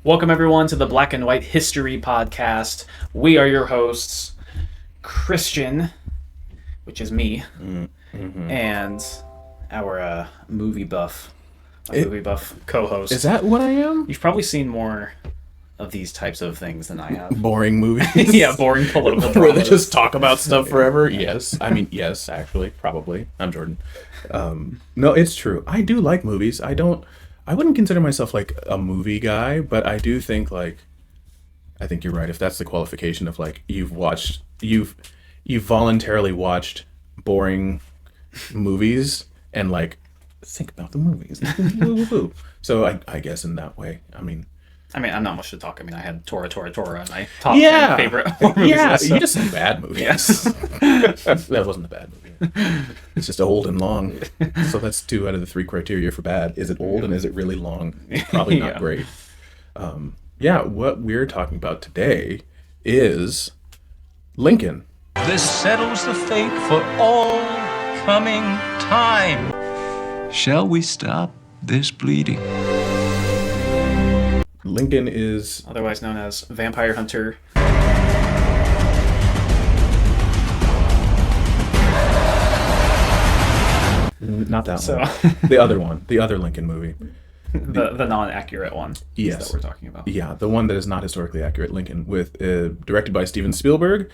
Welcome, everyone, to the Black and White History Podcast. We are your hosts, Kristian, which is me, and our movie buff co-host. Is that what I am? You've probably seen more of these types of things than I have. Boring movies? Yeah, boring political Where they dramas. just talk about stuff forever? Yes. I mean, yes, actually, probably. I'm Jordan. No, it's true. I do like movies. I wouldn't consider myself like a movie guy, but I do think I think you're right. If that's the qualification of like you've voluntarily watched boring movies and like think about the movies. So I guess in that way, I mean, I'm not much to talk. I had Tora in my top 10 favorite horror movies. Yeah, list, so. you just said bad movies. Yes. That wasn't a bad movie. It's just old and long. So that's 2 out of the 3 criteria for bad. Is it old and is it really long? Probably not great. What we're talking about today is Lincoln. This settles the fate for all coming time. Shall we stop this bleeding? Lincoln is Otherwise known as Vampire Hunter. not that So one. The other one. The other Lincoln movie. the non-accurate one. Yes. That we're talking about. Yeah, the one that is not historically accurate. Lincoln, with directed by Steven Spielberg,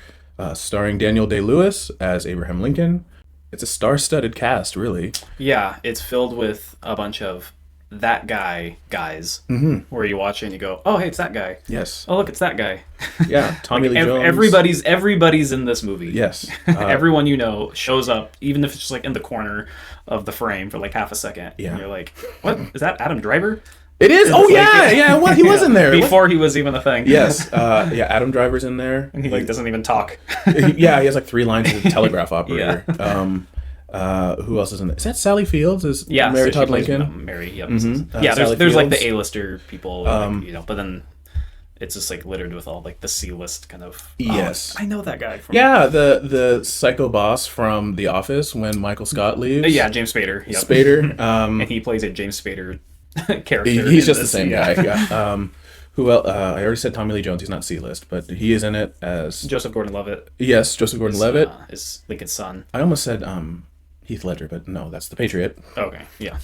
starring Daniel Day-Lewis as Abraham Lincoln. It's a star-studded cast, really. Yeah, it's filled with a bunch of that guy guys, where you watch it and you go, oh, hey, it's that guy. Yes. Oh, look, it's that guy. Yeah, Tommy Lee Jones. Everybody's in this movie. Yes. Everyone you know shows up, even if it's just like in the corner of the frame for like half a second. Yeah. And you're like, what? Is that Adam Driver? It is. Oh, yeah. Well, he was in there. Before he was even a thing. Yes. Adam Driver's in there. And he doesn't even talk. He has like 3 lines as a telegraph operator. Who else is in there? Is that Sally Fields? Is Mary so Todd she plays, Lincoln? Mary, yep. Sally There's like Fields. the A-lister people, but then it's just like littered with all like the C-list kind of. Yes. I know that guy from. Yeah, the psycho boss from The Office when Michael Scott leaves. Yeah, James Spader. Yep. Spader. And he plays a James Spader character. He's just the same guy. Yeah. Who else? I already said Tommy Lee Jones. He's not C-list, but he is in it as Joseph Gordon-Levitt. Yes, Joseph Gordon-Levitt Is Lincoln's son. I almost said Heath Ledger, but no, that's the Patriot. Okay, yeah.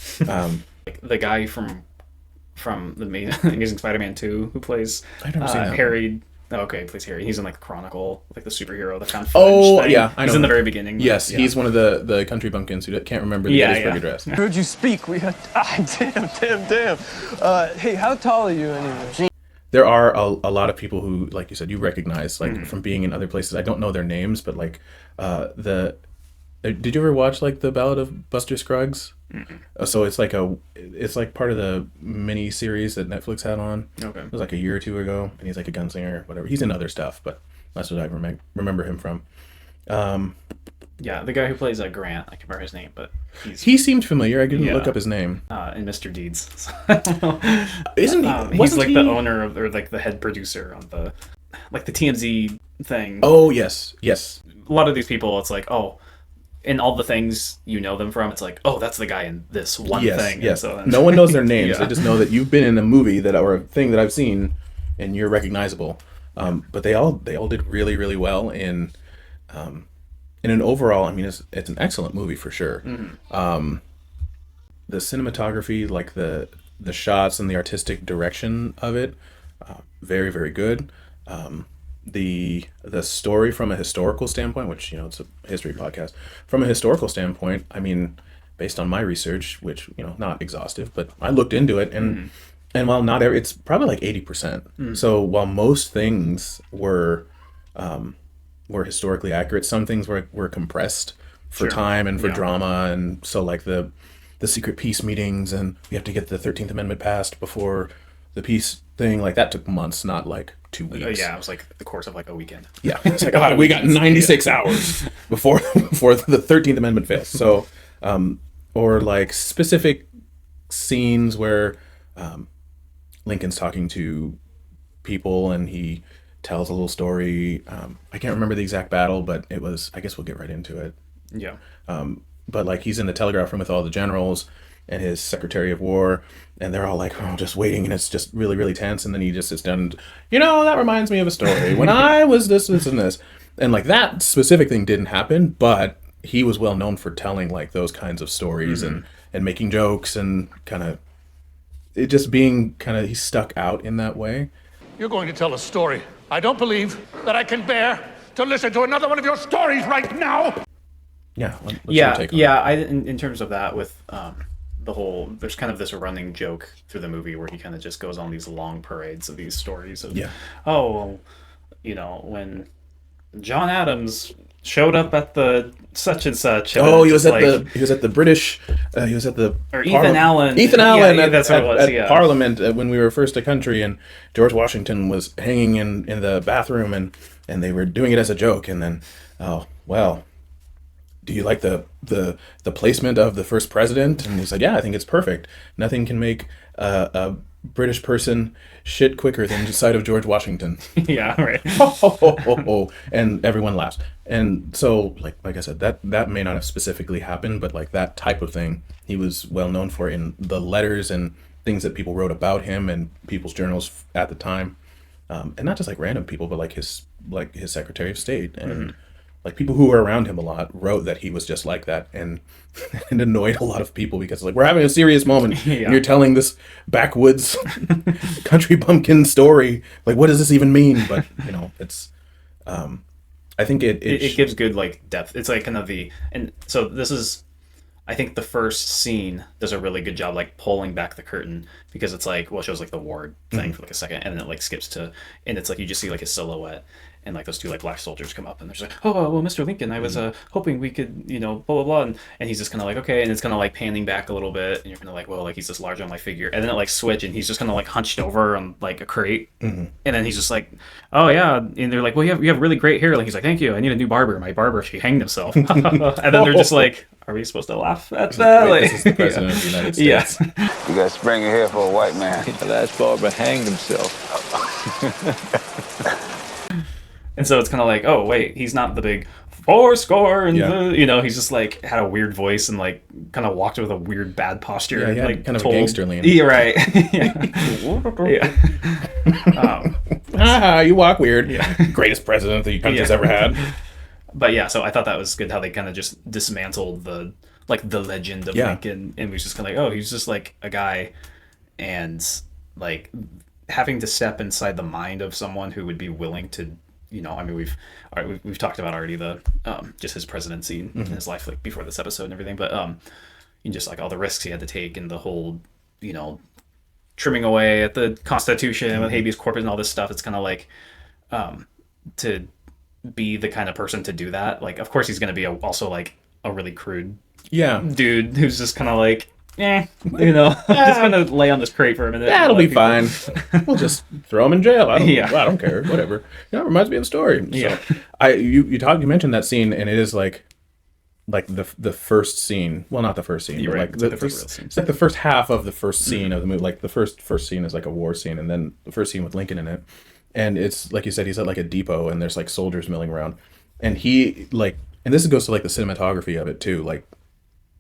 Like the guy from the Amazing Spider-Man 2 who plays I've never seen that Harry. Oh, okay, he plays Harry. He's in like Chronicle, like the superhero, the found Oh, thing. yeah, I he's know in the him. very beginning. Yes, Yeah. he's one of the country bumpkins who can't remember the Gettysburg Address. Heard you speak. We had. Damn. Hey, how tall are you anyway? There are a lot of people who, like you said, you recognize like from being in other places. I don't know their names, but like did you ever watch like the Ballad of Buster Scruggs? So it's like part of the mini series that Netflix had on. Okay. It was like a year or 2 ago, and he's like a gunslinger, whatever. He's in other stuff, but that's what I remember him from. Yeah, the guy who plays Grant. I can't remember his name, but He seemed familiar. I didn't look up his name. in Mr. Deeds. Isn't he? He's like the owner of, or like the head producer on the TMZ thing. Oh yes. A lot of these people, it's like, oh, in all the things you know them from, it's like, oh, that's the guy in this one thing. Yes. And so then, No one knows their names. Yeah. They just know that you've been in a movie or a thing that I've seen, and you're recognizable. But they all did really, really well in an overall. I mean, it's an excellent movie for sure. The cinematography, like the shots and the artistic direction of it, very, very good. The story from a historical standpoint, which it's a history podcast, from a historical standpoint, I mean, based on my research, which not exhaustive, but I looked into it, and while not every, it's probably like 80%. So while most things were historically accurate, some things were compressed for time and for drama, and so like the secret peace meetings, and we have to get the 13th Amendment passed before the peace thing, like that took months, not like 2 weeks. yeah, it was like the course of like a weekend. Yeah, it's like, we got 96 hours before the 13th Amendment fails. So, or like specific scenes where Lincoln's talking to people and he tells a little story. I can't remember the exact battle, but it was. I guess we'll get right into it. Yeah. But like he's in the telegraph room with all the generals, and his Secretary of War, and they're all like, oh, just waiting, and it's just really, really tense. And then he just sits down and, that reminds me of a story when I was this, and this. And like that specific thing didn't happen, but he was well known for telling like those kinds of stories and making jokes and kind of it just being kind of, he stuck out in that way. You're going to tell a story. I don't believe that I can bear to listen to another one of your stories right now. Yeah. What's your take on that? In terms of that with the whole, there's kind of this running joke through the movie where he kind of just goes on these long parades of these stories of, when John Adams showed up at the such and such. And he was at the British. He was at the Ethan Allen. Ethan Allen that's what it was. At Parliament when we were first a country, and George Washington was hanging in the bathroom, and they were doing it as a joke. And then, do you like the placement of the first president? And he said, yeah, I think it's perfect. Nothing can make a British person shit quicker than the sight of George Washington. Yeah, right. And everyone laughs. And so, like I said, that may not have specifically happened, but like that type of thing, he was well known for in the letters and things that people wrote about him and people's journals at the time, and not just like random people, but like his Secretary of State and like people who were around him a lot wrote that he was just like that, and it annoyed a lot of people because like, we're having a serious moment and you're telling this backwoods country bumpkin story. Like, what does this even mean? But it's I think it gives good like depth. It's like kind of and so this is, I think the first scene does a really good job like pulling back the curtain, because it's like, well, it shows like the war thing for like a second, and then it like skips to, and it's like you just see like his silhouette, and like those two like black soldiers come up, and they're just like, oh well, Mr. Lincoln, I was hoping we could blah blah blah, and he's just kind of like, okay, and it's kind of like panning back a little bit, and you're kind of like, well, like he's this large on my figure, and then it like switch, and he's just kind of like hunched over on like a crate, and then he's just like, oh yeah, and they're like, well, you have really great hair, like he's like, thank you, I need a new barber, my barber, she hanged himself, and then they're just like, are we supposed to laugh at that? Wait, this is the president of the United States. Yeah. You got spring hair for a white man. The last barber hanged himself. And so it's kind of like, oh wait, he's not the big fourscore, and he's just like had a weird voice and like kind of walked with a weird bad posture. Yeah, like kind of a gangster lean. Yeah, right. You walk weird. Yeah. Greatest president the country's ever had. But yeah, so I thought that was good how they kind of just dismantled the legend of Lincoln, and was just kind of like, oh, he's just like a guy, and like having to step inside the mind of someone who would be willing to, I mean, we've talked about already the just his presidency in his life, like before this episode and everything, but just like all the risks he had to take and the whole, trimming away at the Constitution with habeas corpus and all this stuff. It's kind of like to be the kind of person to do that. Like, of course, he's going to be also like a really crude dude who's just kind of like, just going to lay on this crate for a minute. Yeah, it'll be fine. We'll just throw him in jail. I don't care. Whatever. It reminds me of the story. So, you mentioned that scene, and it is like the first scene. Well, not the first scene. You're right. It's like the first half of the first scene of the movie. Like the first scene is like a war scene, and then the first scene with Lincoln in it. And it's like you said, he's at like a depot, and there's like soldiers milling around, and he like, and this goes to like the cinematography of it too. Like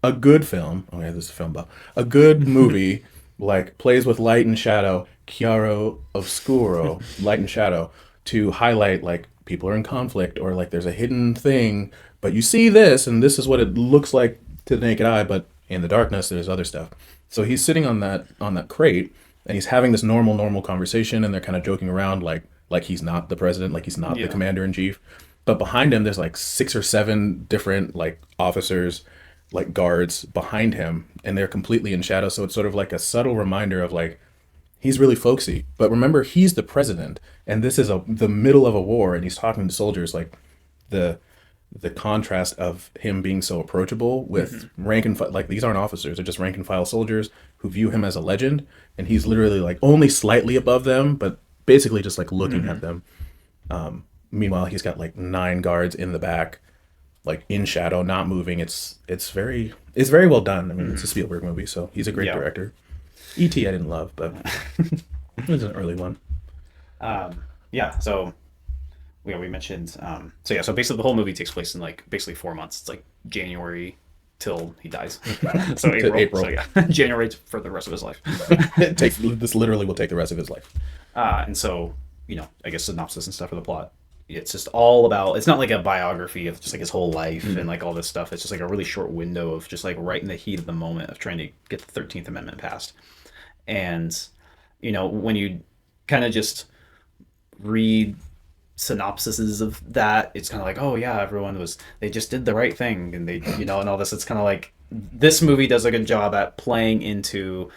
a good film, this is a film buff. A good movie like plays with light and shadow, chiaro oscuro, light and shadow, to highlight like people are in conflict, or like there's a hidden thing, but you see this, and this is what it looks like to the naked eye, but in the darkness there's other stuff. So he's sitting on that crate. And he's having this normal conversation, and they're kind of joking around like he's not the president, like he's not the commander in chief. But behind him, there's like 6 or 7 different like officers, like guards behind him, and they're completely in shadow. So it's sort of like a subtle reminder of like, he's really folksy. But remember, he's the president, and this is the middle of a war, and he's talking to soldiers. Like the contrast of him being so approachable with rank and file, like these aren't officers, they're just rank and file soldiers who view him as a legend, and he's literally like only slightly above them, but basically just like looking at them. Meanwhile, he's got like 9 guards in the back, like in shadow, not moving. It's very well done. I mean, it's a Spielberg movie, so he's a great director. E.T. I didn't love, but it was an early one. So we mentioned so basically the whole movie takes place in like basically 4 months. It's like January till he dies. So April. So yeah, January for the rest of his life. This literally will take the rest of his life. And so, I guess synopsis and stuff for the plot. It's just all about, it's not like a biography of just like his whole life and like all this stuff. It's just like a really short window of just like right in the heat of the moment of trying to get the 13th Amendment passed. And, when you kind of just read synopsises of that, it's kind of like, oh yeah, they just did the right thing. And they, and all this, it's kind of like, this movie does a good job at playing into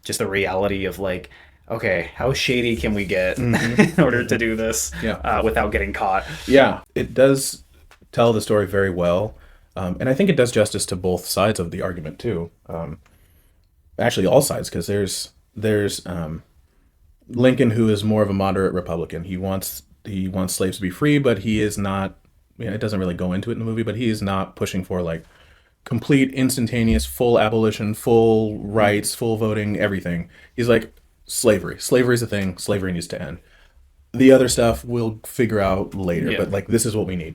just the reality of like, okay, how shady can we get in order to do this without getting caught? Yeah, it does tell the story very well. And I think it does justice to both sides of the argument too. Actually, all sides, because there's Lincoln, who is more of a moderate Republican. He wants slaves to be free, but he is not, it doesn't really go into it in the movie, but he is not pushing for like complete, instantaneous, full abolition, full rights, full voting, everything. He's like, slavery is a thing. Slavery needs to end. The other stuff we'll figure out later, but like this is what we need.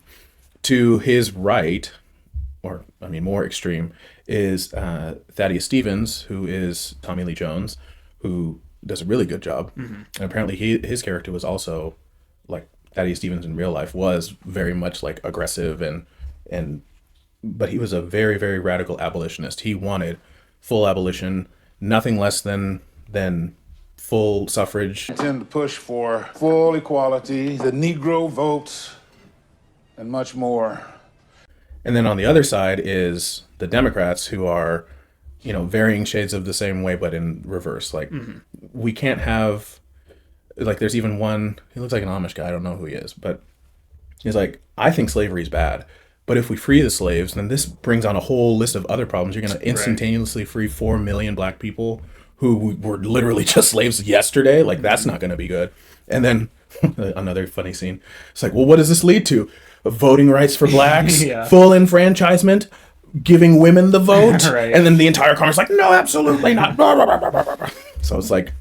To his right, or more extreme, is Thaddeus Stevens, who is Tommy Lee Jones, who does a really good job. And apparently his character was also like Thaddeus Stevens in real life was very much like aggressive but he was a very, very radical abolitionist. He wanted full abolition, nothing less than full suffrage. I tend to push for full equality, the Negro vote, and much more. And then on the other side is the Democrats, who are, varying shades of the same way, but in reverse. Like, we can't have, like, there's even one, he looks like an Amish guy, I don't know who he is, but he's like, I think slavery is bad. But if we free the slaves, then this brings on a whole list of other problems. You're going to instantaneously free 4 million black people who were literally just slaves yesterday. Like, that's not going to be good. And then another funny scene. It's like, well, what does this lead to? Voting rights for blacks, full enfranchisement, giving women the vote. Right. And then the entire Congress like, no, absolutely not. So it's like,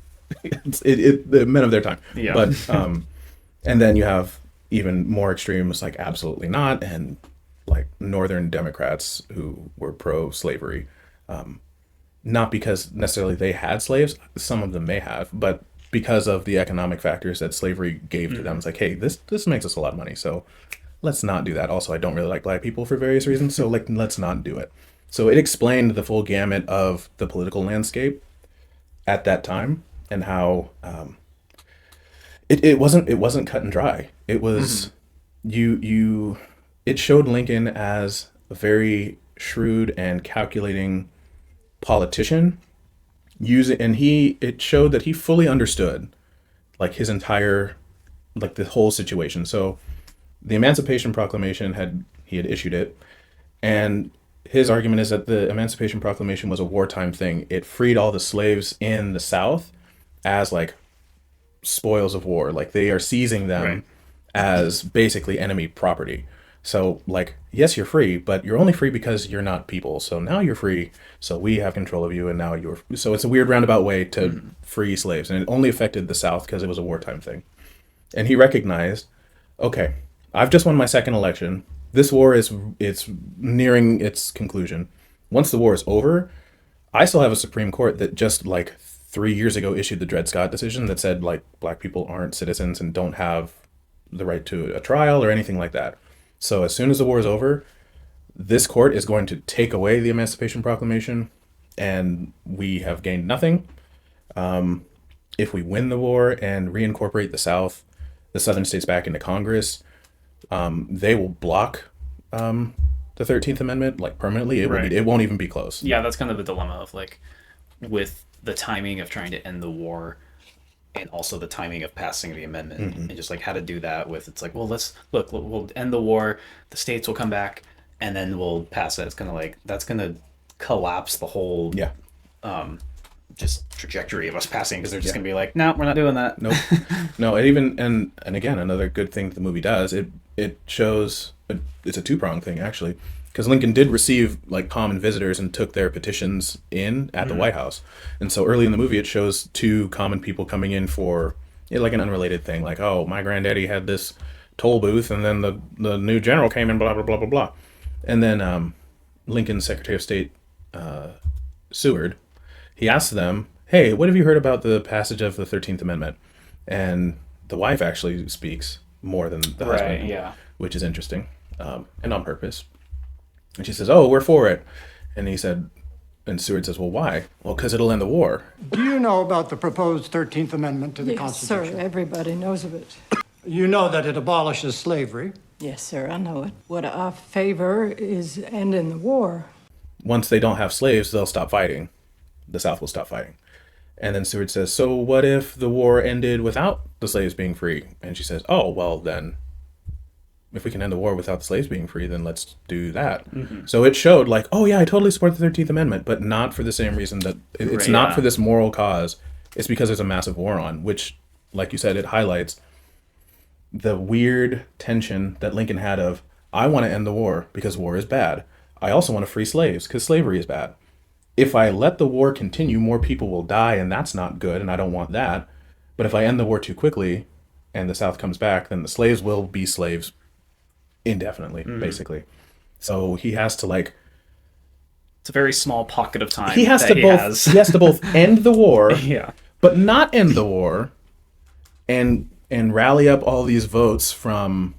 the men of their time. Yeah. But, and then you have even more extremes, like absolutely not. And like Northern Democrats who were pro-slavery, not because necessarily they had slaves, some of them may have, but because of the economic factors that slavery gave to them. It's like, hey, this makes us a lot of money, so let's not do that. Also, I don't really like black people for various reasons, so like, let's not do it. So it explained the full gamut of the political landscape at that time and how it wasn't cut and dry. It was it showed Lincoln as a very shrewd and calculating politician. It showed that he fully understood like his entire, like the whole situation. So the Emancipation Proclamation he had issued it, and his argument is that the Emancipation Proclamation was a wartime thing. It freed all the slaves in the South as like spoils of war. Like they are seizing them as basically enemy property. So like, yes, you're free, but you're only free because you're not people. So now you're free. So we have control of you, and now so it's a weird roundabout way to free slaves. And it only affected the South because it was a wartime thing. And he recognized, okay, I've just won my second election. This war it's nearing its conclusion. Once the war is over, I still have a Supreme Court that just like 3 years ago issued the Dred Scott decision that said like black people aren't citizens and don't have the right to a trial or anything like that. So as soon as the war is over, this court is going to take away the Emancipation Proclamation, and we have gained nothing. If we win the war and reincorporate the Southern states back into Congress, they will block the 13th Amendment like permanently. It won't even be close. Yeah, that's kind of the dilemma of like with the timing of trying to end the war and also the timing of passing the amendment and just like how to do that with, it's like, well, we'll end the war, the states will come back, and then we'll pass it. It's kind of like, that's going to collapse the whole just trajectory of us passing, because they're just going to be like, no, we're not doing that. Nope. No, and again, another good thing that the movie does, it shows, it's a two-pronged thing actually, because Lincoln did receive like common visitors and took their petitions in at the White House. And so early in the movie, it shows two common people coming in for like an unrelated thing. Like, oh, my granddaddy had this toll booth, and then the new general came in, blah, blah, blah, blah, blah. And then Lincoln's Secretary of State, Seward, he asks them, hey, what have you heard about the passage of the 13th Amendment? And the wife actually speaks more than the husband, which is interesting, and on purpose. And she says, oh, we're for it. And he said, and Seward says, well, why? Well, because it'll end the war. Do you know about the proposed 13th Amendment to the Yes, Constitution? sir. Everybody knows of it. You know that it abolishes slavery. Yes, sir. I know it. What I favor is ending the war. Once they don't have slaves, they'll stop fighting. The South will stop fighting. And then Seward says, so what if the war ended without the slaves being free? And she says, oh, well, then if we can end the war without the slaves being free, then let's do that. So it showed like, oh, yeah, I totally support the 13th Amendment, but not for the same reason that it's not for this moral cause. It's because there's a massive war on, which, like you said, it highlights the weird tension that Lincoln had of, I want to end the war because war is bad. I also want to free slaves because slavery is bad. If I let the war continue, more people will die, and that's not good, and I don't want that. But if I end the war too quickly and the South comes back, then the slaves will be slaves indefinitely, basically. So he has to like... It's a very small pocket of time He has to both end the war, but not end the war, and rally up all these votes from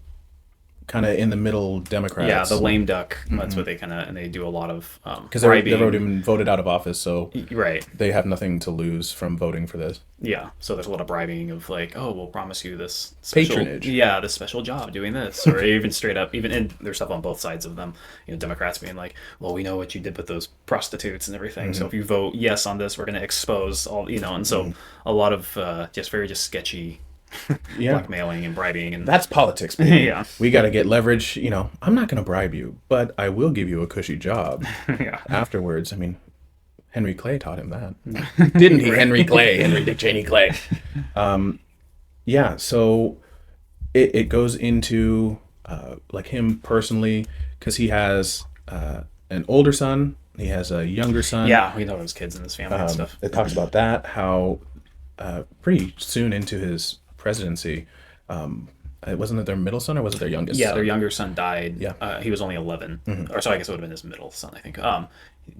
kind of in the middle Democrats. Yeah, the lame duck. That's what they kind of, and they do a lot of because they've already been voted out of office, so right, they have nothing to lose from voting for this. Yeah, so there's a lot of bribing of like, oh, we'll promise you this special, patronage. Yeah, this special job doing this, or even straight up, even and there's stuff on both sides of them. You know, Democrats being like, well, we know what you did with those prostitutes and everything, so if you vote yes on this, we're going to expose all, you know, and so a lot of just sketchy. Blackmailing and bribing, and that's politics, baby. Yeah, we got to get leverage. You know, I'm not going to bribe you, but I will give you a cushy job afterwards. I mean, Henry Clay taught him that, didn't he? Henry Dick Cheney Clay. So it goes into like him personally, because he has an older son, he has a younger son. Yeah, we know his kids in this family and stuff. It talks about that, how pretty soon into his presidency, wasn't it their middle son or was it their youngest son? Their younger son died. He was only 11, or so I guess it would have been his middle son, I think.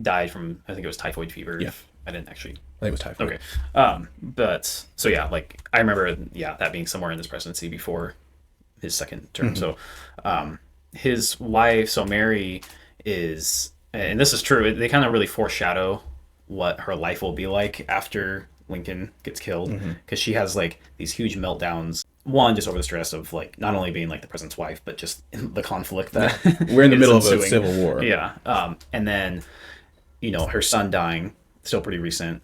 Died from, I think it was typhoid fever. I didn't actually, I think it was typhoid. Okay. But so like I remember that being somewhere in his presidency before his second term. So his wife, so Mary, is, and this is true, they kind of really foreshadow what her life will be like after Lincoln gets killed, because she has like these huge meltdowns, one just over the stress of like not only being like the president's wife, but just the conflict that we're in the middle of a civil war. And then, you know, her son dying, still pretty recent.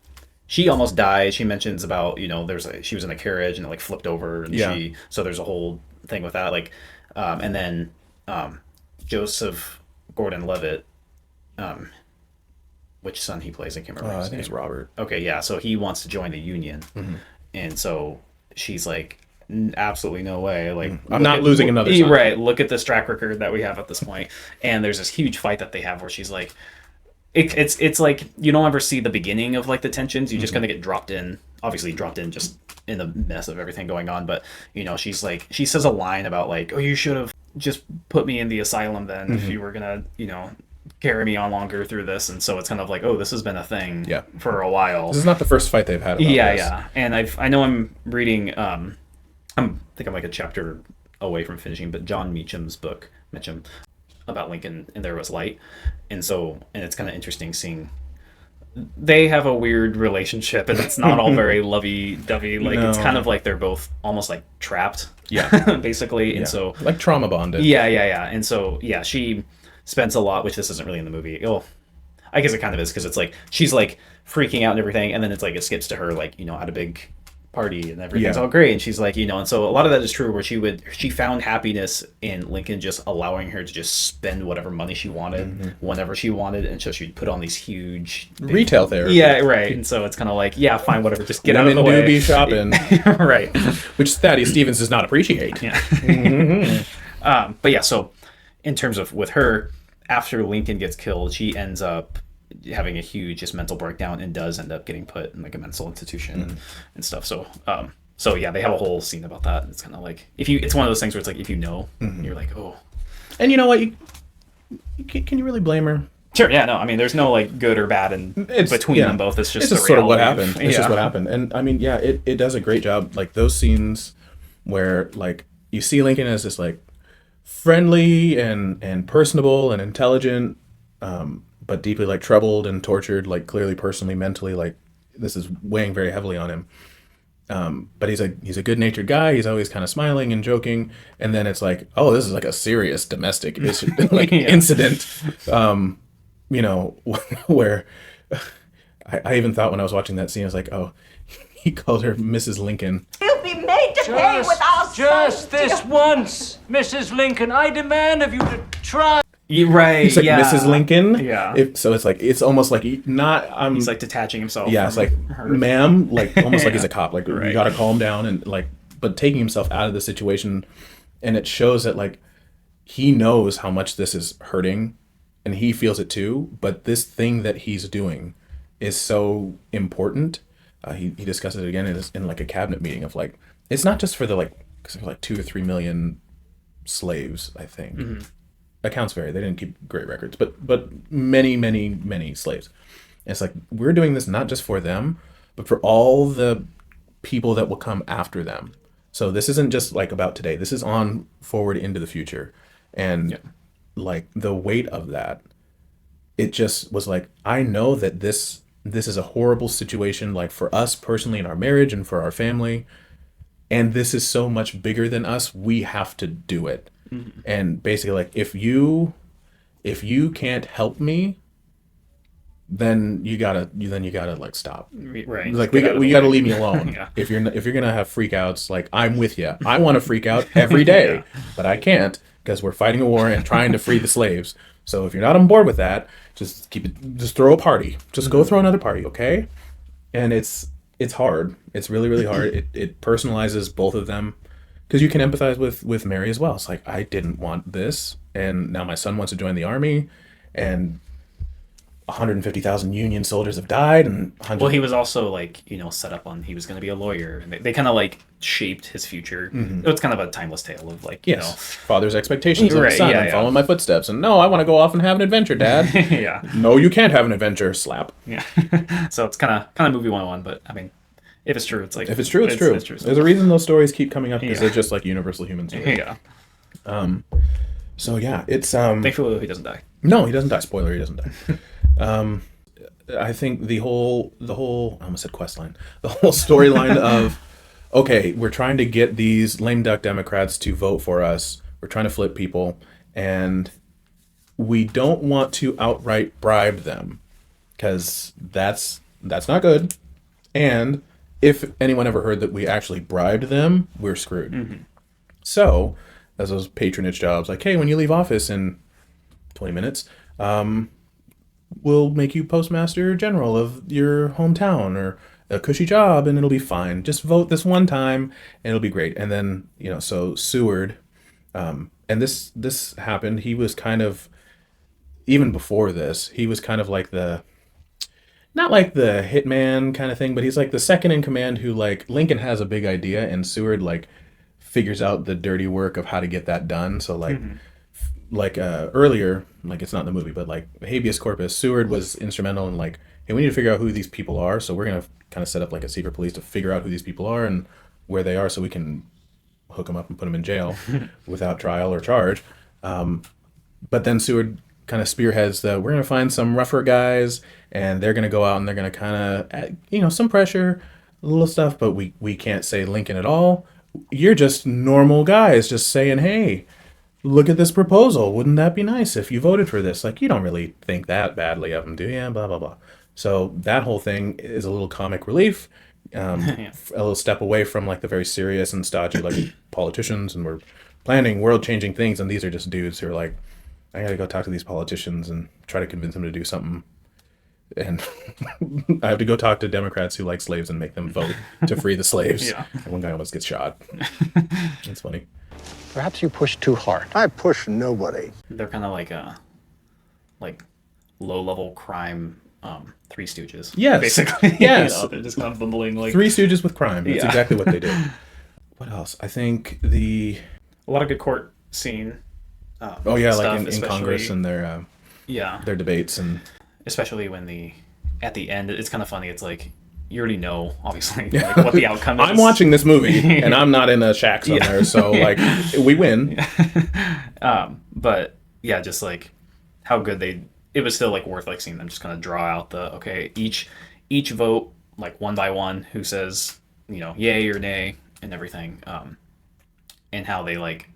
She almost died. She mentions about, you know, she was in a carriage and it like flipped over, and so there's a whole thing with that, like and then Joseph Gordon-Levitt, which son he plays, I can't remember his name. It's Robert. Okay, yeah, so he wants to join the Union, and so she's like, absolutely no way, like I'm not losing another son. Right, look at this track record that we have at this point. And there's this huge fight that they have where she's like, it's like you don't ever see the beginning of like the tensions, you just kind of get dropped in just in the mess of everything going on. But you know, she's like, she says a line about like, oh, you should have just put me in the asylum then if you were gonna, you know, carry me on longer through this. And so it's kind of like, oh, this has been a thing for a while. This is not the first fight they've had about this. And I know I'm reading I think I'm like a chapter away from finishing, but John Meacham's book about Lincoln and There Was Light, and it's kind of interesting seeing they have a weird relationship, and it's not all very lovey-dovey. Like it's kind of like they're both almost like trapped, basically. And so like trauma bonded. And so she spends a lot, which this isn't really in the movie. Oh, I guess it kind of is, because it's like she's like freaking out and everything, and then it's like it skips to her like, you know, at a big party and everything's all great, and she's like, you know, and so a lot of that is true, where she found happiness in Lincoln just allowing her to just spend whatever money she wanted whenever she wanted, and so she'd put on these huge retail therapy. And so it's kind of like, fine, whatever, just get out of the way. Doobie shopping. Right. Which Thaddeus Stevens does not appreciate. But so in terms of with her, after Lincoln gets killed, she ends up having a huge just mental breakdown and does end up getting put in like a mental institution and stuff. So they have a whole scene about that. It's kind of like, it's one of those things where it's like, if you know, you're like, oh. And you know what? Can you really blame her? Sure, yeah, no, I mean, there's no like good or bad in between them both. It's just sort of what happened. It's just what happened. And I mean, yeah, it does a great job. Like those scenes where like you see Lincoln as this like friendly and personable and intelligent, but deeply like troubled and tortured, like clearly personally, mentally, like this is weighing very heavily on him. But he's a good-natured guy. He's always kind of smiling and joking. And then it's like, oh, this is like a serious domestic issue, like incident. You know, where I even thought when I was watching that scene, I was like, oh, he called her Mrs. Lincoln. You'll be made to pay with our Just this once, Mrs. Lincoln. I demand of you to try. Right, It's like Mrs. Lincoln. Yeah. So it's like, it's almost like he's like detaching himself. Yeah, it's like, her. ma'am, like almost like he's a cop. Like, Right. you got to calm down and like, but taking himself out of the situation. And it shows that like, he knows how much this is hurting and he feels it too. But this thing that he's doing is so important. He discusses it again in like a cabinet meeting of like, it's not just for the like 2 or 3 million slaves, I think. Mm-hmm. Accounts vary. They didn't keep great records, but many slaves. And it's like, we're doing this not just for them, but for all the people that will come after them. So this isn't just like about today. This is on forward into the future. And like the weight of that, it just was like, I know that this is a horrible situation, like for us personally in our marriage and for our family. And this is so much bigger than us. We have to do it. Mm-hmm. And basically like, if you can't help me, then you gotta like stop. Right. Like we gotta leave me alone. Yeah. If you're gonna have freakouts, like I'm with you. I want to freak out every day, but I can't because we're fighting a war and trying to free the slaves. So if you're not on board with that, just throw a party. Just go throw another party, okay? And it's hard. It's really, really hard. It personalizes both of them because you can empathize with Mary as well. It's like, I didn't want this, and now my son wants to join the army, and 150,000 Union soldiers have died, and well, he was also like, set up on he was going to be a lawyer, and they kind of like shaped his future. Mm-hmm. It's kind of a timeless tale of like, father's expectations of his son, and following my footsteps, and no, I want to go off and have an adventure, Dad. Yeah. No, you can't have an adventure. Slap. Yeah. So it's kind of movie 101, but I mean, if it's true, it's like if it's true, it's true. There's a reason those stories keep coming up because they're just like universal human stories. Yeah. So yeah, it's thankfully he doesn't die. No, he doesn't die. Spoiler: he doesn't die. I think the whole I almost said quest line. The whole storyline of, okay, we're trying to get these lame duck Democrats to vote for us. We're trying to flip people, and we don't want to outright bribe them because that's not good. And if anyone ever heard that we actually bribed them, we're screwed. Mm-hmm. So, as those patronage jobs, like, hey, when you leave office in 20 minutes, we'll make you postmaster general of your hometown or a cushy job and it'll be fine. Just vote this one time and it'll be great. And then, so Seward, and this happened, he was kind of, even before this, he was kind of like not like the hitman kind of thing, but he's like the second in command who like Lincoln has a big idea and Seward like figures out the dirty work of how to get that done. So like, earlier, like it's not in the movie, but like habeas corpus, Seward was instrumental in like, hey, we need to figure out who these people are. So we're going to kind of set up like a secret police to figure out who these people are and where they are so we can hook them up and put them in jail without trial or charge. But then Seward kind of spearheads we're going to find some rougher guys and they're going to go out and they're going to kind of, some pressure, a little stuff, but we can't say Lincoln at all. You're just normal guys just saying, hey, look at this proposal. Wouldn't that be nice if you voted for this? Like, you don't really think that badly of them, do you? Blah, blah, blah. So that whole thing is a little comic relief, a little step away from like the very serious and stodgy like politicians, and we're planning world-changing things, and these are just dudes who are like, I gotta go talk to these politicians and try to convince them to do something. And I have to go talk to Democrats who like slaves and make them vote to free the slaves. Yeah. And one guy almost gets shot. It's funny. Perhaps you pushed too hard. I push nobody. They're kind of like low-level crime Three Stooges. Yes. Basically. Yes. They're just kind of bumbling like Three Stooges with crime. That's exactly what they did. What else? I think a lot of good court scene. Like in Congress and their Yeah. their debates. And especially when at the end, it's kind of funny. It's like, you already know, obviously, like, what the outcome is. I'm watching this movie, and I'm not in a shack somewhere, so, like, we win. But, yeah, just, like, how good it was still, like, worth, like, seeing them just kind of draw out each vote, like, one by one, who says, you know, yay or nay, and everything, and how they, like,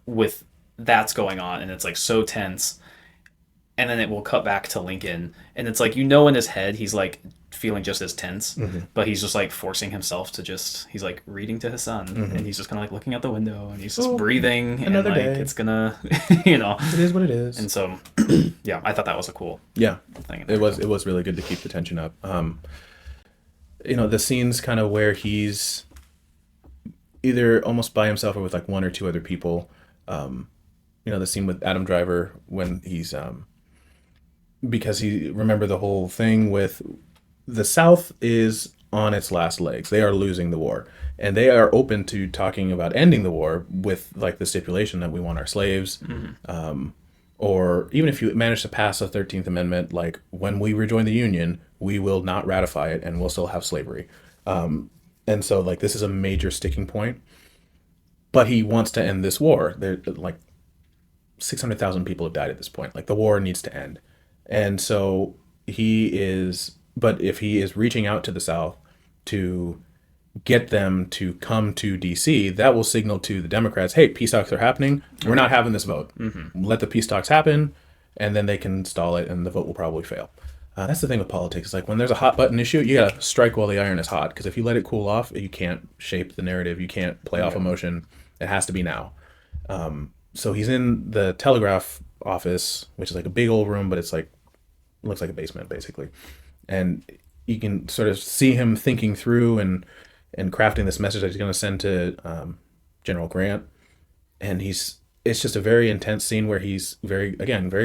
with that's going on, and it's, like, so tense, and then it will cut back to Lincoln, and it's like, you know, in his head he's like feeling just as tense, but he's just like forcing himself to he's like reading to his son, and he's just kind of like looking out the window, and he's just breathing, and like day. It's gonna you know, it is what it is. And so yeah, I thought that was a cool thing. It was really good to keep the tension up. You know, the scenes kind of where he's either almost by himself or with like one or two other people. You know, the scene with Adam Driver when he's because remember the whole thing with the South is on its last legs. They are losing the war, and they are open to talking about ending the war with like the stipulation that we want our slaves, or even if you manage to pass a 13th Amendment, like when we rejoin the Union, we will not ratify it and we'll still have slavery. And so like this is a major sticking point, but he wants to end this war. There like 600,000 people have died at this point. Like the war needs to end. And so but if he is reaching out to the South to get them to come to DC, that will signal to the Democrats, hey, peace talks are happening. We're not having this vote. Let the peace talks happen, and then they can stall it, and the vote will probably fail. That's the thing with politics. Like when there's a hot button issue, you gotta strike while the iron is hot, because if you let it cool off, you can't shape the narrative. You can't play off emotion. It has to be now. So he's in the telegraph office, which is like a big old room, but it's like looks like a basement basically, and you can sort of see him thinking through and crafting this message that he's going to send to General Grant. And it's just a very intense scene where he's very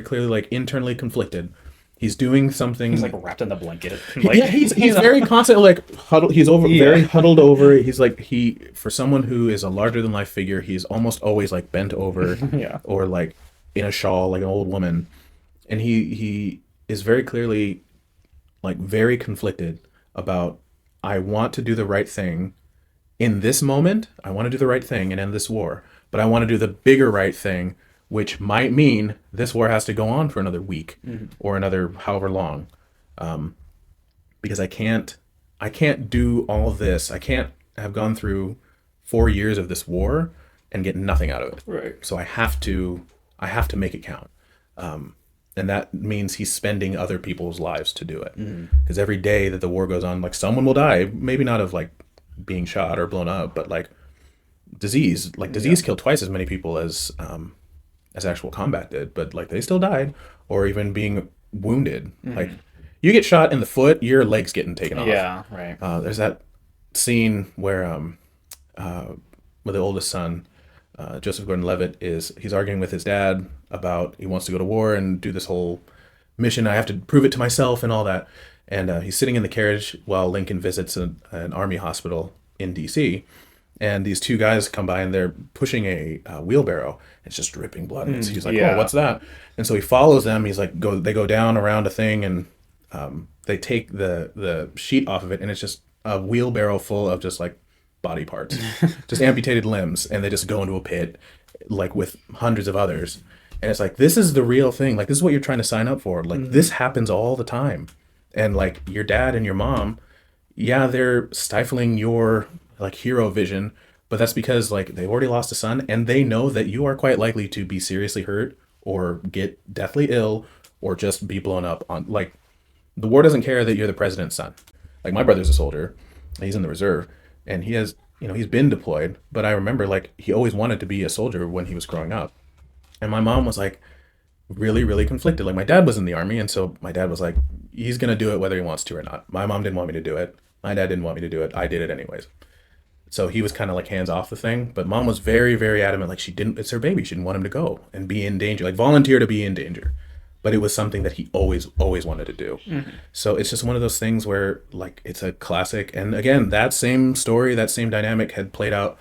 clearly like internally conflicted. He's doing something. He's like wrapped in the blanket. Like, yeah, he's very constantly like huddled. He's very huddled over. He's like for someone who is a larger than life figure, he's almost always like bent over, or like in a shawl like an old woman, and he is very clearly like very conflicted about, I want to do the right thing in this moment. I want to do the right thing and end this war, but I want to do the bigger right thing, which might mean this war has to go on for another week or another however long, because I can't do all this. I can't have gone through 4 years of this war and get nothing out of it. Right. So I have to make it count. And that means he's spending other people's lives to do it. Because every day that the war goes on, like someone will die, maybe not of like being shot or blown up, but like disease. Like disease killed twice as many people as actual combat did, but like they still died, or even being wounded. Like you get shot in the foot, your leg's getting taken off. Yeah, right. There's that scene where with the oldest son, Joseph Gordon-Levitt, he's arguing with his dad about he wants to go to war and do this whole mission. I have to prove it to myself and all that. And he's sitting in the carriage while Lincoln visits an army hospital in DC. And these two guys come by and they're pushing a wheelbarrow. It's just dripping blood. And he's like, oh, what's that? And so he follows them. He's like, they go down around a thing, and they take the sheet off of it, and it's just a wheelbarrow full of just like body parts, just amputated limbs, and they just go into a pit like with hundreds of others. And it's like, this is the real thing. Like, this is what you're trying to sign up for. Like, this happens all the time. And like your dad and your mom, they're stifling your like hero vision, but that's because like they've already lost a son, and they know that you are quite likely to be seriously hurt or get deathly ill or just be blown up on. Like, the war doesn't care that you're the president's son. Like, my brother's a soldier, he's in the reserve, and he has, he's been deployed, but I remember like he always wanted to be a soldier when he was growing up. And my mom was like really, really conflicted. Like, my dad was in the army, and so my dad was like, he's gonna do it whether he wants to or not. My mom didn't want me to do it. My dad didn't want me to do it. I did it anyways. So he was kind of like hands off the thing, but mom was very, very adamant. Like, it's her baby. She didn't want him to go and be in danger, like volunteer to be in danger. But it was something that he always wanted to do. So it's just one of those things where like, it's a classic. And again, that same story, that same dynamic had played out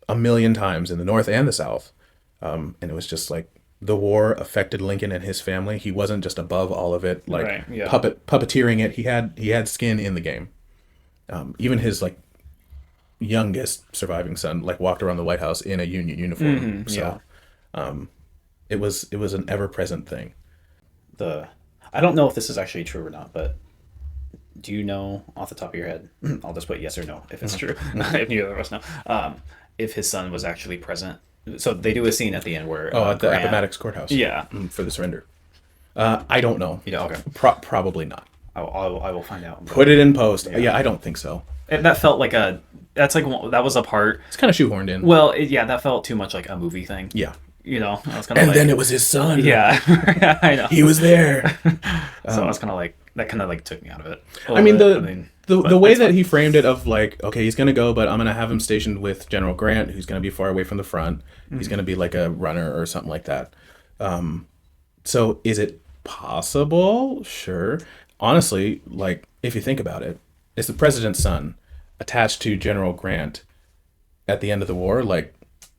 a million times in the North and the South. And it was just like, the war affected Lincoln and his family. He wasn't just above all of it, like Right, yeah. puppeteering it. He had skin in the game. Even his like youngest surviving son like walked around the White House in a Union uniform. It was an ever present thing. I don't know if this is actually true or not, but do you know off the top of your head? I'll just put yes or no if it's true. If neither of us know, if his son was actually present. So they do a scene at the end where at the Grant, Appomattox courthouse. Yeah, for the surrender. I don't know. You know, okay. Probably not. I will find out. Put it in post. Yeah, I don't think so. That felt like that was a part. It's kind of shoehorned in. Well, that felt too much like a movie thing. Yeah. You know, I was kind of and like, then it was his son. Yeah, I know. He was there. So I was kind of like, that kind of like took me out of it. I mean, the way that he framed it of like, okay, he's going to go, but I'm going to have him stationed with General Grant, who's going to be far away from the front. Mm-hmm. He's going to be like a runner or something like that. So is it possible? Sure. Honestly, like, if you think about it, it's the president's son attached to General Grant at the end of the war, like,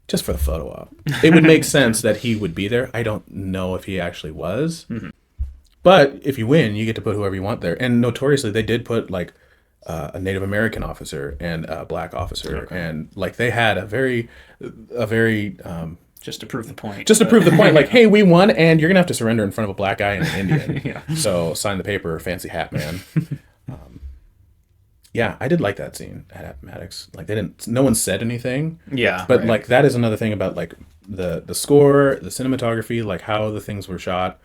just for the photo op. It would make sense that he would be there. I don't know if he actually was. Mm-hmm. But if you win, you get to put whoever you want there. And notoriously, they did put, like, a Native American officer and a black officer. Okay. And, like, they had a very just to prove the point. Just to prove the point, like, hey, we won, and you're going to have to surrender in front of a black guy and an Indian. Yeah. So sign the paper, fancy hat man. Yeah, I did like that scene at Appomattox. Like, no one said anything. Yeah. But, like, that is another thing about, like, the score, the cinematography, like, how the things were shot,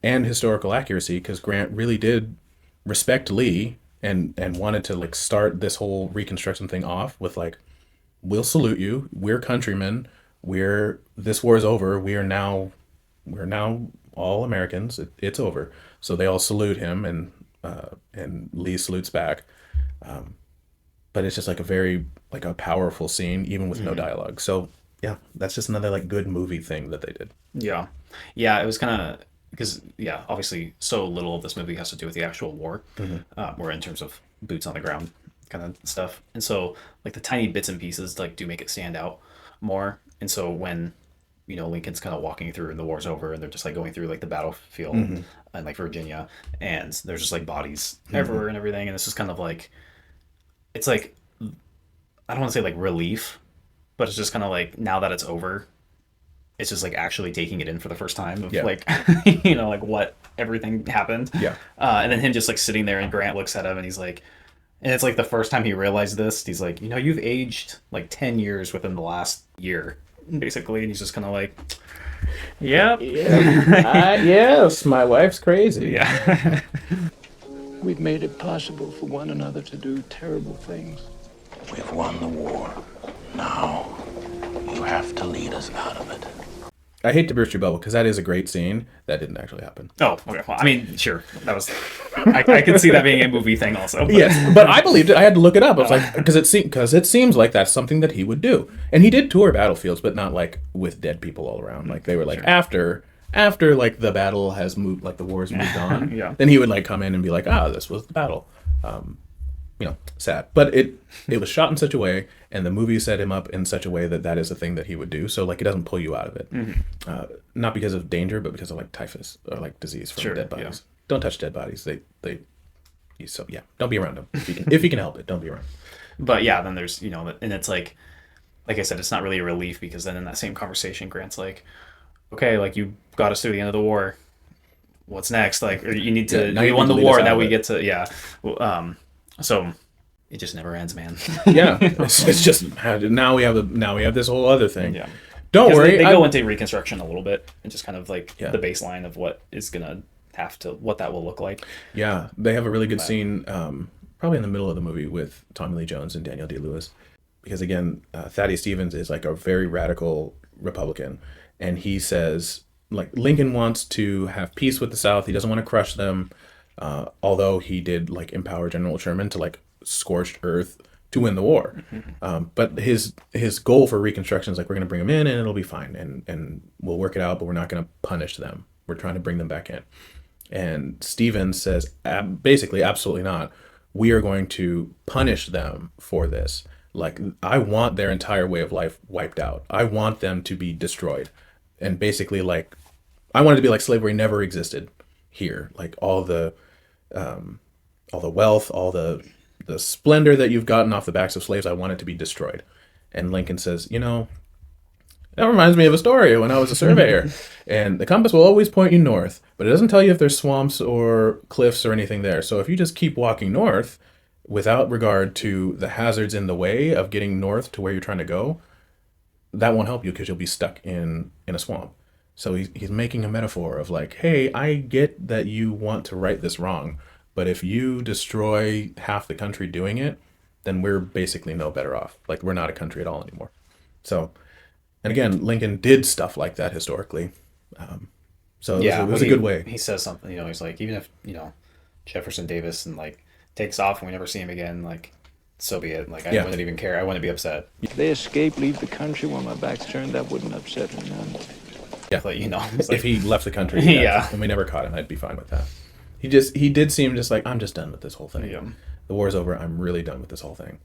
and historical accuracy, because Grant really did respect Lee and wanted to, like, start this whole Reconstruction thing off with, like, we'll salute you. We're countrymen. This war is over. We're now all Americans. It's over. So they all salute him, and Lee salutes back. But it's just like a powerful scene, even with no dialogue. So yeah, that's just another like good movie thing that they did. Yeah, it was kind of because obviously so little of this movie has to do with the actual war, or in terms of boots on the ground kind of stuff. And so like the tiny bits and pieces like do make it stand out more. And so when Lincoln's kind of walking through and the war's over and they're just like going through like the battlefield and like Virginia, and there's just like bodies everywhere and everything, and this is kind of like, it's like, I don't want to say like relief, but it's just kind of like now that it's over, it's just like actually taking it in for the first time of like like what everything happened. And then him just like sitting there and Grant looks at him and he's like, and it's like the first time he realized this, he's like, you've aged like 10 years within the last year basically, and he's just kind of like, yep. Yes, my wife's crazy. Yeah. We've made it possible for one another to do terrible things. We've won the war. Now, you have to lead us out of it. I hate to burst your bubble because that is a great scene. That didn't actually happen. Oh, okay. Well, I mean, sure. That was. I could see that being a movie thing also. But. Yes, but I believed it. I had to look it up. I was like, because it seems like that's something that he would do, and he did tour battlefields, but not like with dead people all around. Like they were like after like the battle has moved, like the war's moved on. Then he would like come in and be like, this was the battle. Sad, but it was shot in such a way, and the movie set him up in such a way that is a thing that he would do. So like it doesn't pull you out of it, not because of danger, but because of like typhus or like disease from dead bodies. Yeah. Don't touch dead bodies. Don't be around them if you can help it. Don't be around. But yeah, then there's and it's like I said, it's not really a relief because then in that same conversation, Grant's like, okay, like you got us through the end of the war. What's next? Like you need to. Now you won the war. Now we get to So it just never ends, man. It's just now we have this whole other thing. Yeah. Don't worry. They go into Reconstruction a little bit and just kind of like the baseline of what is gonna what that will look like. Yeah, they have a really good scene, probably in the middle of the movie with Tommy Lee Jones and Daniel Day-Lewis, because again, Thaddeus Stevens is like a very radical Republican, and he says like Lincoln wants to have peace with the South. He doesn't want to crush them. Although he did like empower General Sherman to like scorched earth to win the war. But his goal for Reconstruction is like, we're going to bring them in and it'll be fine. And we'll work it out, but we're not going to punish them. We're trying to bring them back in. And Stevens says, basically, absolutely not. We are going to punish them for this. Like, I want their entire way of life wiped out. I want them to be destroyed. and basically like, I wanted to be like slavery never existed here. Like all the wealth, all the splendor that you've gotten off the backs of slaves, I want it to be destroyed. And Lincoln says, that reminds me of a story when I was a surveyor. And the compass will always point you north, but it doesn't tell you if there's swamps or cliffs or anything there. So if you just keep walking north without regard to the hazards in the way of getting north to where you're trying to go, that won't help you because you'll be stuck in a swamp. So he's making a metaphor of like, hey, I get that you want to right this wrong, but if you destroy half the country doing it, then we're basically no better off. Like, we're not a country at all anymore. So, and again, Lincoln did stuff like that historically. So it was a good way. He says something, he's like, even if, Jefferson Davis and like takes off and we never see him again, like, so be it. Like, I wouldn't even care. I wouldn't be upset. If they escape, leave the country while my back's turned, that wouldn't upset me none. Yeah, but if he left the country, and we never caught him, I'd be fine with that. He did seem just like, I'm just done with this whole thing. Yeah. The war's over. I'm really done with this whole thing.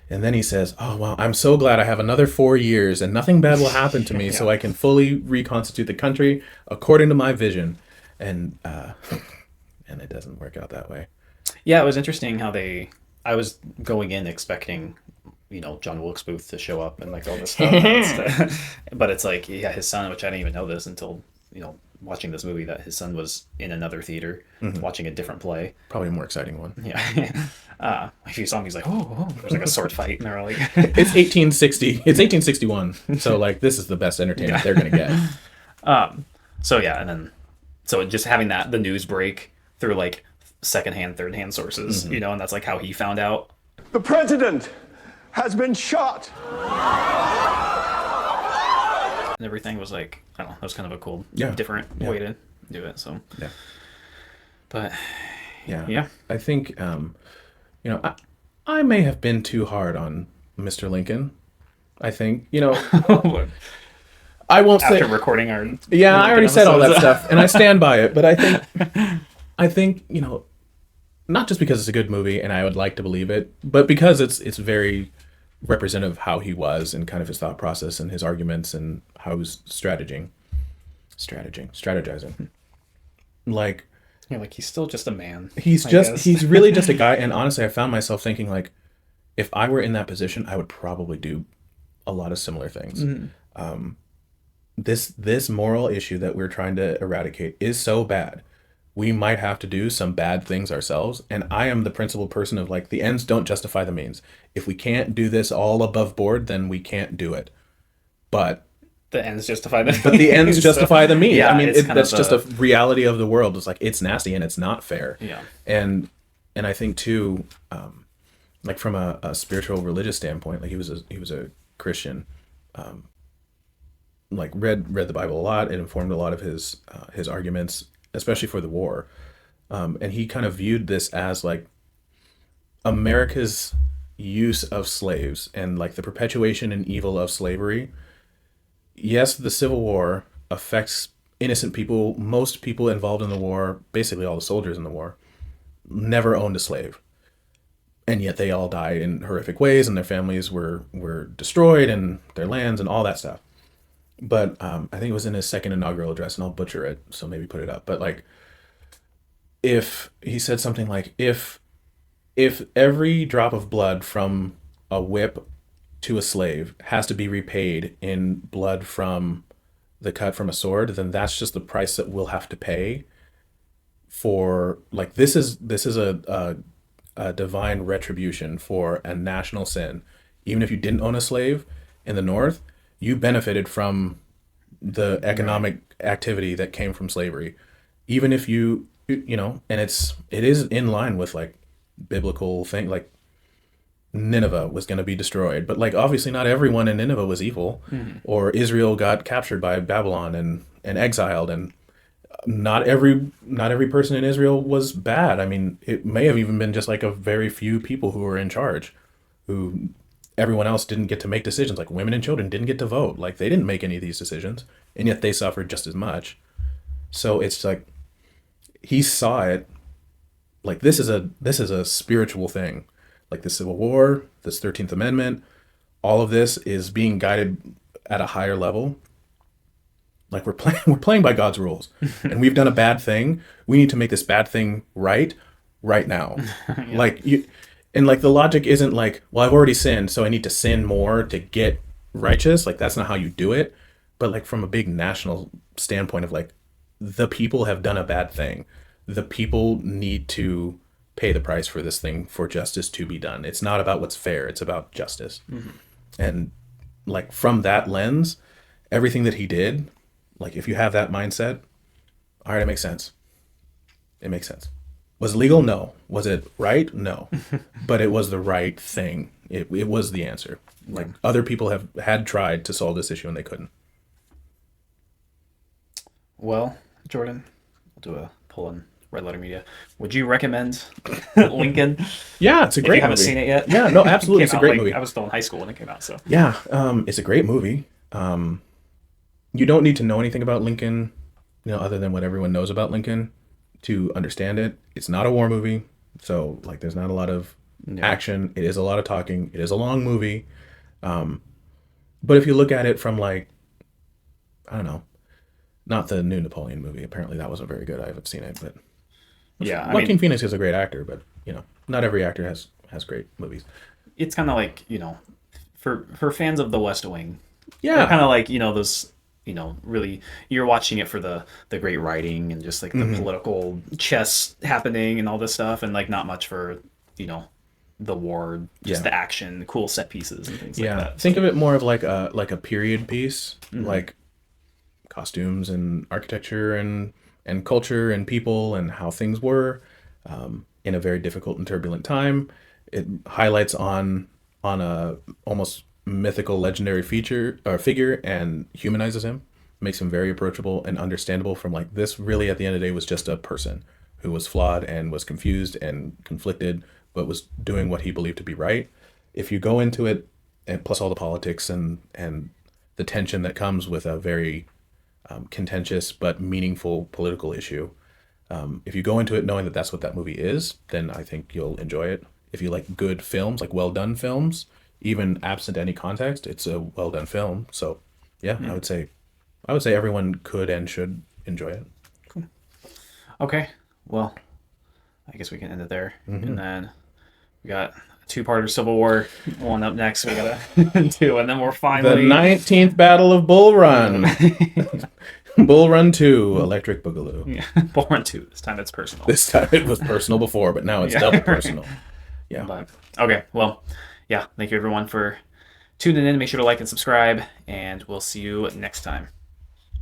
And then he says, oh, well, I'm so glad I have another 4 years and nothing bad will happen to me so I can fully reconstitute the country according to my vision. And it doesn't work out that way. Yeah, it was interesting how I was going in expecting, John Wilkes Booth to show up and like all this stuff. But it's like, his son, which I didn't even know this until, watching this movie, that his son was in another theater watching a different play. Probably a more exciting one. Yeah. If you saw him, he's like, oh, there's like a sword fight, and they're like, it's 1860. It's 1861. So like, this is the best entertainment they're gonna get. So just having the news break through like secondhand, thirdhand sources, and that's like how he found out. The president has been shot. And everything was like, I don't know, that was kind of a cool, different way to do it. So, but yeah. I think, I may have been too hard on Mr. Lincoln. I think, I won't say after recording our. Yeah, I already said all that stuff, and I stand by it. But I think, not just because it's a good movie, and I would like to believe it, but because it's very representative of how he was and kind of his thought process and his arguments and how he was strategizing. Like, like he's still just a man. He's really just a guy. And honestly, I found myself thinking like, if I were in that position, I would probably do a lot of similar things. This moral issue that we're trying to eradicate is so bad. We might have to do some bad things ourselves. And I am the principal person of like, the ends don't justify the means. If we can't do this all above board, then we can't do it. But the ends justify the justify the means. I mean, that's just a reality of the world. It's like, it's nasty and it's not fair. Yeah. And I think too, like from a spiritual religious standpoint, like he was a Christian, like read the Bible a lot. It informed a lot of his arguments, especially for the war. And he kind of viewed this as like America's use of slaves and like the perpetuation and evil of slavery. Yes, the Civil War affects innocent people. Most people involved in the war, basically all the soldiers in the war, never owned a slave. And yet they all died in horrific ways, and their families were destroyed, and their lands and all that stuff. But I think it was in his second inaugural address, and I'll butcher it, so maybe put it up. But like, if he said something like, if every drop of blood from a whip to a slave has to be repaid in blood from the cut from a sword, then that's just the price that we'll have to pay for, like, this is a divine retribution for a national sin. Even if you didn't own a slave in the North, you benefited from the economic activity that came from slavery. Even if you and it is in line with like biblical thing, like Nineveh was going to be destroyed, but like obviously not everyone in Nineveh was evil, or Israel got captured by Babylon and exiled, and not every person in Israel was bad. I mean, it may have even been just like a very few people who were in charge, who everyone else didn't get to make decisions. Like women and children didn't get to vote. Like they didn't make any of these decisions, and yet they suffered just as much. So it's like he saw it like this is a spiritual thing. Like the Civil War, this 13th Amendment, all of this is being guided at a higher level Like we're playing by God's rules, and we've done a bad thing. We need to make this bad thing right now. Yeah. Like you, and like the logic isn't like, well, I've already sinned, so I need to sin more to get righteous. Like that's not how you do it. But like from a big national standpoint of like, the people have done a bad thing. The people need to pay the price for this thing for justice to be done. It's not about what's fair. It's about justice. Mm-hmm. And like from that lens, everything that he did, like if you have that mindset, all right, it makes sense. It makes sense. Was it legal? No. Was it right? No. But it was the right thing. It was the answer. Like other people had tried to solve this issue and they couldn't. Well, Jordan, we'll do a pull on Red Letter Media. Would you recommend Lincoln? Yeah, it's a great movie. If you haven't seen it yet? Yeah, no, absolutely. It's a great movie. I was still in high school when it came out, so. Yeah, it's a great movie. You don't need to know anything about Lincoln, other than what everyone knows about Lincoln to understand it. It's not a war movie, so like there's not a lot of action. It is a lot of talking. It is a long movie. But if you look at it from like, I don't know, not the new Napoleon movie. Apparently that wasn't very good. I haven't seen it, but yeah, Joaquin Phoenix is a great actor, but not every actor has great movies. It's kind of like, for fans of The West Wing. Yeah. Kind of like, those, really you're watching it for the great writing and just like the political chess happening and all this stuff, and like not much for, the war, just the action, the cool set pieces and things like that. Think of it more of like a period piece, like costumes and architecture and culture and people and how things were in a very difficult and turbulent time. It highlights on a almost mythical, legendary figure and humanizes him, makes him very approachable and understandable. From like, this really at the end of the day was just a person who was flawed and was confused and conflicted, but was doing what he believed to be right. If you go into it, and plus all the politics and the tension that comes with a very contentious but meaningful political issue, if you go into it knowing that that's what that movie is, then I think you'll enjoy it. If you like good films, like well done films, even absent any context, it's a well done film. So yeah, I would say everyone could and should enjoy it. Cool. Okay, well, I guess we can end it there. And then we got a two-parter Civil War one up next. We gotta do, and then we're finally the 19th Battle of Bull Run. Bull Run 2, Electric Boogaloo. Yeah, Bull Run 2. This time it's personal. This time it was personal before, but now it's double personal. Yeah. But, okay, well, yeah, thank you everyone for tuning in. Make sure to like and subscribe, and we'll see you next time.